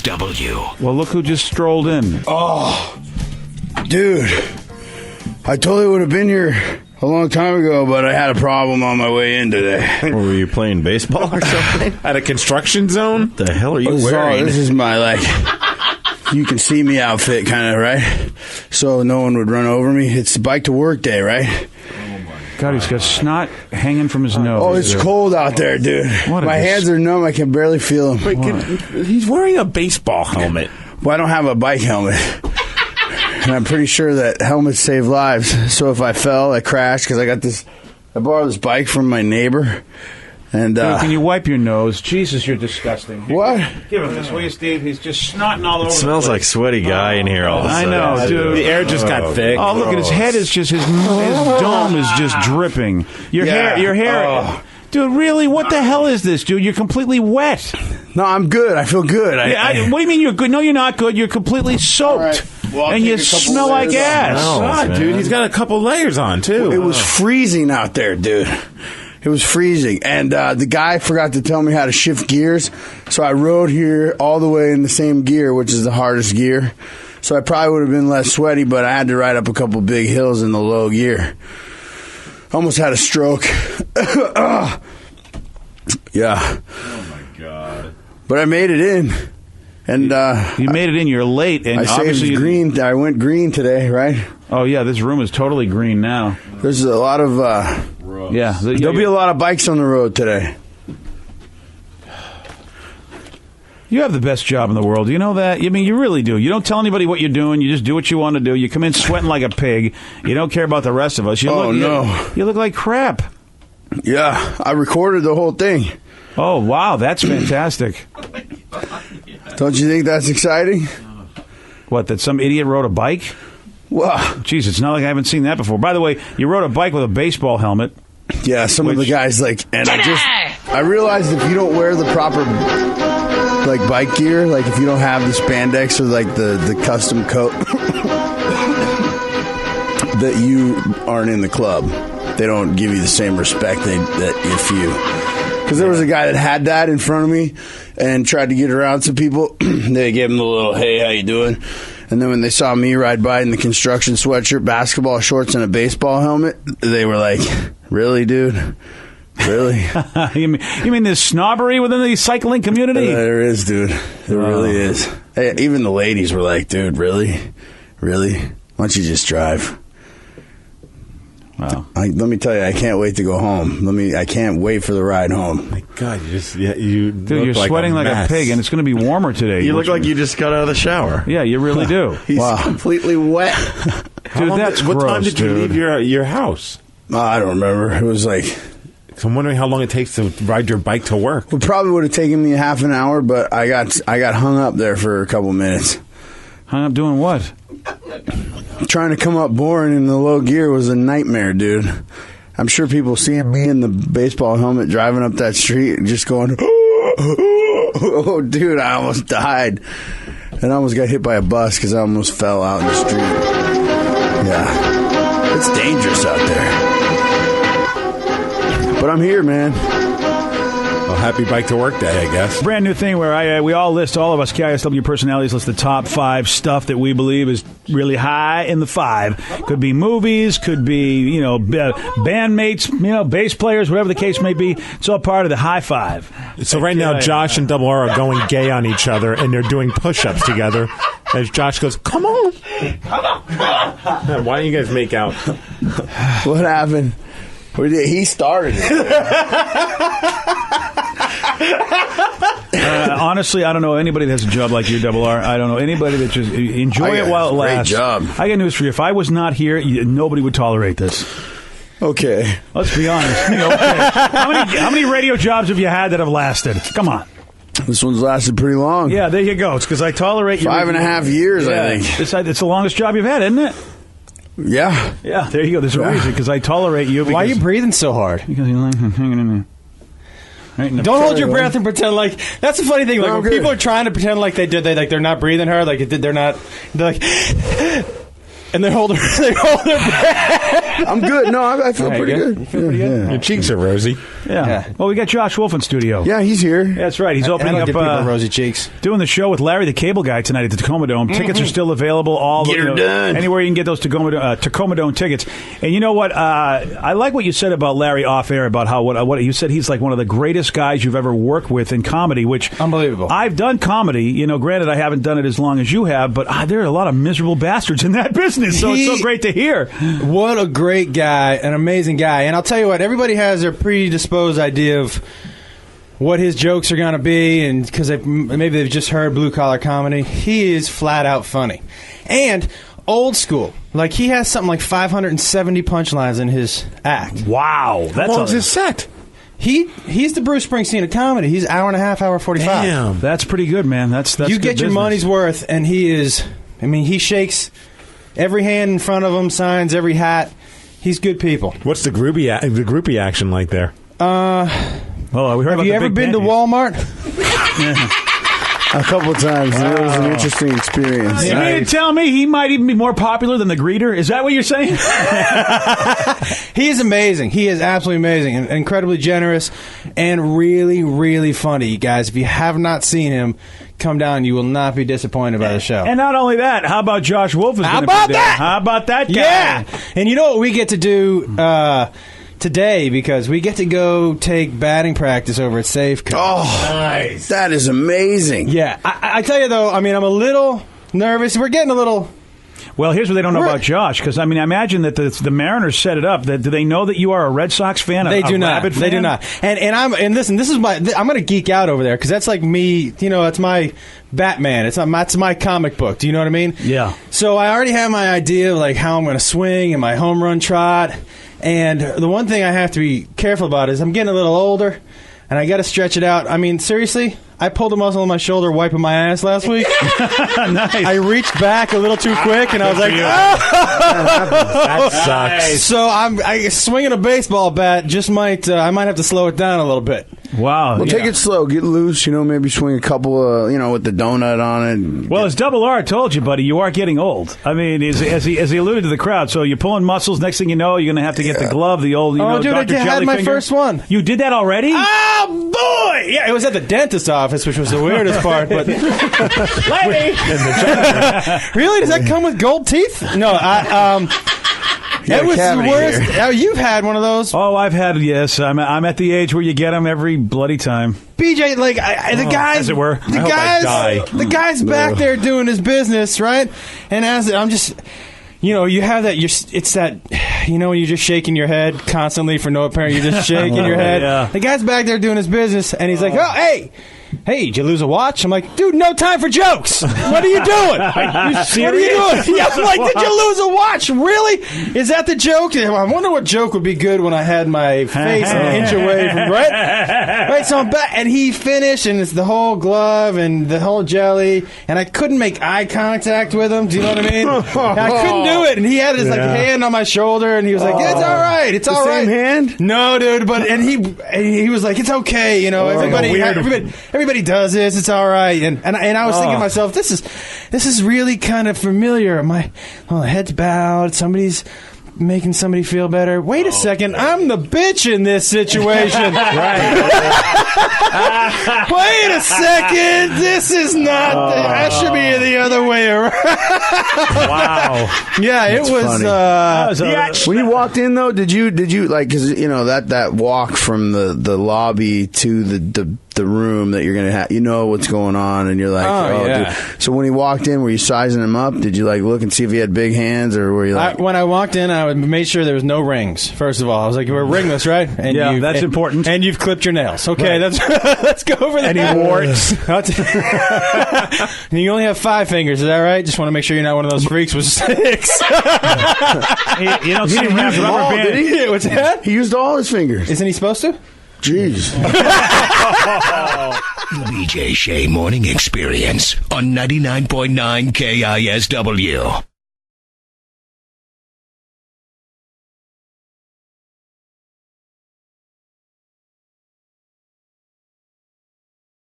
KISW. Well, look who just strolled in. Oh, dude. I totally would have been here a long time ago, but I had a problem on my way in today. Or were you playing baseball or something? At a construction zone? The hell are you wearing? This is my, you can see me outfit kind of, right? So no one would run over me. It's bike to work day, right? God, he's got snot hanging from his nose. Oh, it's cold out there, dude. My hands are numb. I can barely feel them. Wait, he's wearing a baseball helmet. Well, I don't have a bike helmet. And I'm pretty sure that helmets save lives. So if I fell, I crashed because I borrowed this bike from my neighbor. And Dude, can you wipe your nose? Jesus, you're disgusting. What? Give him this, will you, Steve? He's just snotting all over. It smells like sweaty guy in here all of a I sudden. know, dude. The air just got thick. Oh, look at his head. Is just his dome is just dripping. Your hair. Dude, really? What the hell is this, dude? You're completely wet. No, I'm good. I feel good. What do you mean you're good? No, you're not good. You're completely soaked. Right. Well, and you smell like ass. God, dude, he's got a couple layers on, too. It was freezing out there, dude. It was freezing. And the guy forgot to tell me how to shift gears. So I rode here all the way in the same gear, which is the hardest gear. So I probably would have been less sweaty, but I had to ride up a couple big hills in the low gear. Almost had a stroke. Yeah. Oh, my God. But I made it in. And you made it in. You're late. And I saved green. I went green today, right? Oh, yeah. This room is totally green now. There's a lot of... yeah. There'll be a lot of bikes on the road today. You have the best job in the world. You know that? I mean, you really do. You don't tell anybody what you're doing. You just do what you want to do. You come in sweating like a pig. You don't care about the rest of us. You look like crap. Yeah, I recorded the whole thing. Oh, wow. That's fantastic. Don't you think that's exciting? What, that some idiot rode a bike? Wow. Jeez, it's not like I haven't seen that before. By the way, you rode a bike with a baseball helmet. Yeah, some of the guys and I realized if you don't wear the proper bike gear, if you don't have the spandex or the custom coat, that you aren't in the club. They don't give you the same respect because there was a guy that had that in front of me and tried to get around some people. They gave him the little, hey, how you doing? And then when they saw me ride by in the construction sweatshirt, basketball shorts, and a baseball helmet, they were like, really, dude? Really? You mean there's snobbery within the cycling community? There is, dude. There really is. Hey, even the ladies were like, dude, really? Really? Why don't you just drive? Wow. Let me tell you, I can't wait to go home. I can't wait for the ride home. My God, dude, you're sweating like a pig, and it's going to be warmer today. You look like you just got out of the shower. Yeah, you really do. He's completely wet. Dude, that's gross. What time did you leave your house? I don't remember. It was like... So I'm wondering how long it takes to ride your bike to work. It probably would have taken me half an hour, but I got hung up there for a couple minutes. Hung up doing what? Trying to come up boring in the low gear was a nightmare, dude. I'm sure people seeing me in the baseball helmet driving up that street and just going, oh, dude, I almost died. And I almost got hit by a bus because I almost fell out in the street. Yeah. It's dangerous out there. But I'm here, man. Well, happy bike to work day, I guess. Brand new thing where we all list, all of us KISW personalities list the top 5 stuff that we believe is really high in the 5. Could be movies, could be, bandmates, bass players, whatever the case may be. It's all part of the high 5. So right now, Josh and Double R are going gay on each other, and they're doing push-ups together. As Josh goes, come on. Why don't you guys make out? What happened? He started it. Honestly, I don't know anybody that has a job like you, Double R. I don't know anybody that just enjoy it while it lasts. Great job. I got news for you. If I was not here, nobody would tolerate this. Okay. Let's be honest. Okay. How many radio jobs have you had that have lasted? Come on. This one's lasted pretty long. Yeah, there you go. It's because I tolerate you. 5.5 years, I think. It's the longest job you've had, isn't it? Yeah. Yeah, there you go. There's a reason, because I tolerate you. Why are you breathing so hard? Because you're hanging in there. Right, don't hold your breath and pretend like... That's the funny thing. Like, when people are trying to pretend like they're not breathing hard, they're like... And they hold their breath. I'm good. No, I feel pretty good. You feel pretty good? Your cheeks are rosy. Yeah. Well, we got Josh Wolf in studio. Yeah, he's here. That's right. He's I opening don't up give people rosy cheeks. doing the show with Larry the Cable Guy tonight at the Tacoma Dome. Tickets are still available. Get her done. Anywhere you can get those Tacoma Dome tickets. And you know what? I like what you said about Larry off air about how what you said. He's like one of the greatest guys you've ever worked with in comedy. Which Unbelievable. I've done comedy. Granted, I haven't done it as long as you have, but there are a lot of miserable bastards in that business. So it's so great to hear. What a great guy, an amazing guy. And I'll tell you what, everybody has their predisposed idea of what his jokes are going to be, and because maybe they've just heard blue-collar comedy. He is flat-out funny. And old school. Like, he has something like 570 punchlines in his act. Wow. How long's his set? He's the Bruce Springsteen of comedy. He's hour and a half, hour 45. Damn. That's pretty good, man. That's you good get your business. money's worth, and he shakes every hand in front of him, signs every hat. He's good people. What's the groupie action like there? Oh, we heard Have about you the ever big been to panties. Walmart? A couple of times. It was an interesting experience. You mean to tell me he might even be more popular than the greeter? Is that what you're saying? He is amazing. He is absolutely amazing and incredibly generous and really, really funny. You guys, if you have not seen him, come down. You will not be disappointed by the show. And not only that, how about Josh Wolf? How about that? How about that guy? Yeah. And you know what we get to do today? Because we get to go take batting practice over at Safeco. Oh, nice. That is amazing. Yeah. I tell you, though, I'm a little nervous. We're getting a little... Well, here's what they don't know about Josh, because I imagine that the Mariners set it up. Do they know that you are a Red Sox fan? They do not. Rabid fan? They do not. And listen, this is I'm going to geek out over there because that's like me. It's my Batman. It's my comic book. Do you know what I mean? Yeah. So I already have my idea of like how I'm going to swing and my home run trot. And the one thing I have to be careful about is I'm getting a little older, and I got to stretch it out. Seriously. I pulled a muscle on my shoulder wiping my ass last week. Nice. I reached back a little too quick, and I was like, That sucks. So I swinging a baseball bat I might have to slow it down a little bit. Wow. Well, take it slow. Get loose. Maybe swing a couple of, with the donut on it. Well, as Double R told you, buddy, you are getting old. As he alluded to the crowd, so you're pulling muscles. Next thing you know, you're going to have to get the glove, the old, dude, Dr. I had my Jellyfinger. first one. You did that already? Oh, boy! Yeah, it was at the dentist's office, which was the weirdest part. But Lady! Really? Does that come with gold teeth? No, it was the worst. Oh, you've had one of those. Oh, I've had, yes. I'm at the age where you get them every bloody time. BJ, the guys, as it were. The guy's back there doing his business, right? And I'm just... you have that. It's that. When you're just shaking your head constantly for no apparent. You're just shaking your head. Yeah. The guy's back there doing his business, and he's like, "Oh, hey, did you lose a watch?" I'm like, "Dude, no time for jokes. What are you doing? What are you doing?" Yeah, I'm like, "Did you lose a watch? Really? Is that the joke?" I wonder what joke would be good when I had my face an inch away from right. So I'm back, and he finished, and it's the whole glove and the whole jelly, and I couldn't make eye contact with him. Do you know what I mean? And I couldn't do it, and he had his hand on my shoulder, and he was like, "It's all right. It's all right." Same hand? No, dude. But he was like, "It's okay. Everybody does this. It's all right." And I was thinking to myself, this is really kind of familiar. My head's bowed. Somebody's making somebody feel better. Wait a second. I'm the bitch in this situation. Right. Wait a second. This is not. I should be the other way around. Wow. Yeah, it was. When you walked in, though, did you like, because that walk from the lobby to the room that you're gonna have, what's going on, and you're like, yeah. Dude. So when he walked in, were you sizing him up? Did you look and see if he had big hands, or were you like? When I walked in, I made sure there was no rings. First of all, I was like, "We're ringless, right?" And Yeah, that's important. And you've clipped your nails. Okay, that's let's go over that. Any warts? And you only have 5 fingers. Is that right? Just want to make sure you're not one of those freaks with 6. You don't see him have rubber all, band. did he? What's that? He used all his fingers. Isn't he supposed to? Jeez. The BJ Shea Morning Experience on 99.9 KISW.